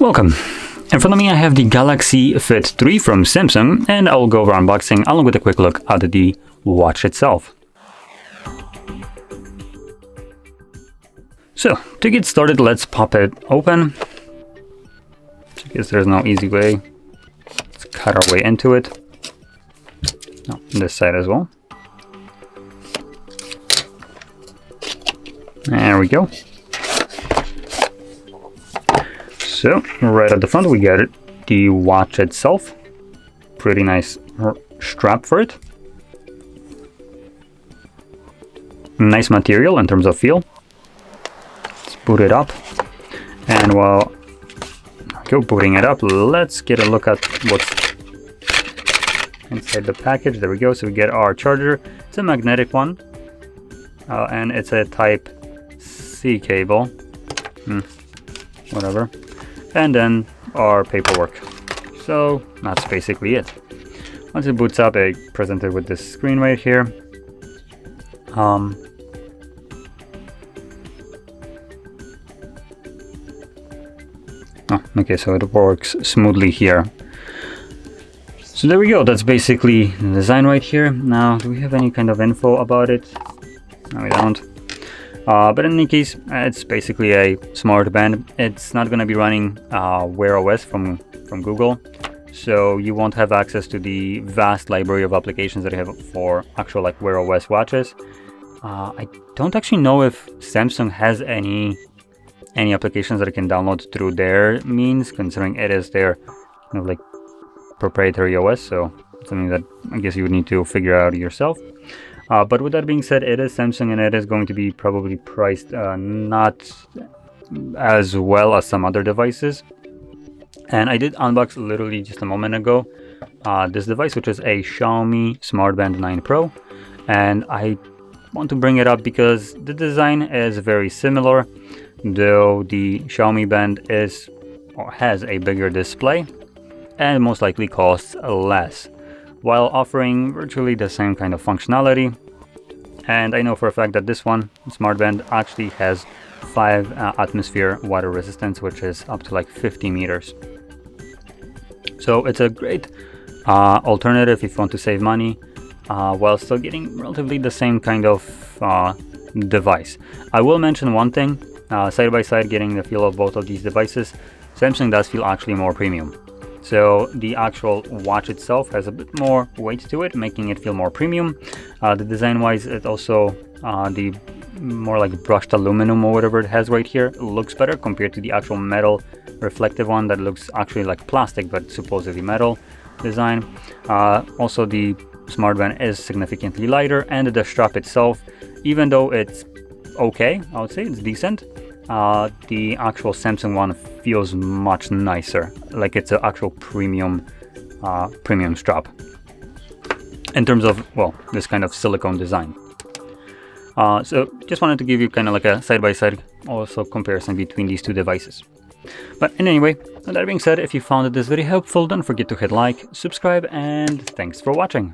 Welcome. In front of me I have the Galaxy Fit 3 from Samsung, and I will go over unboxing along with a quick look at the watch itself. So, to get started, let's pop it open. I guess there's no easy way. Let's cut our way into it. No, this side as well. There we go. So, right at the front we get the watch itself. Pretty nice strap for it. Nice material in terms of feel. Let's boot it up. And while booting it up, let's get a look at what's inside the package. There we go. So we get our charger. It's a magnetic one. And it's a Type C cable. Whatever. And then our paperwork. So that's basically it. Once it boots up, I presented with this screen right here. Okay, so it works smoothly here. So there we go. That's basically the design right here. Now, do we have any kind of info about it? No, we don't. But in any case, it's basically a smart band. It's not going to be running wearables from Google, so you won't have access to the vast library of applications that you have for actual like wearables watches. I don't actually know if Samsung has any applications that you can download through their means, considering it is their kind of like proprietary OS. So something that I guess you would need to figure out yourself. But with that being said, it is Samsung and it is going to be probably priced not as well as some other devices. And I did unbox literally just a moment ago this device, which is a Xiaomi Smart Band 9 Pro. And I want to bring it up because the design is very similar, though the Xiaomi band is or has a bigger display and most likely costs less, while offering virtually the same kind of functionality. And I know for a fact that this one, Smart Band, actually has 5 atmosphere water resistance, which is up to like 50 meters. So it's a great alternative if you want to save money while still getting relatively the same kind of device. I will mention one thing, side by side, getting the feel of both of these devices, Samsung does feel actually more premium. So the actual watch itself has a bit more weight to it, making it feel more premium. The design-wise, it also, the more like brushed aluminum or whatever it has right here, looks better compared to the actual metal reflective one that looks actually like plastic, but supposedly metal design. Also, the Smart Band is significantly lighter, and the strap itself, even though it's okay, I would say it's decent, the actual Samsung one feels much nicer, like it's an actual premium strap in terms of, well, this kind of silicone design. So just wanted to give you kind of like a side-by-side also comparison between these two devices. But anyway, with that being said, if you found this very helpful, don't forget to hit like, subscribe, and thanks for watching.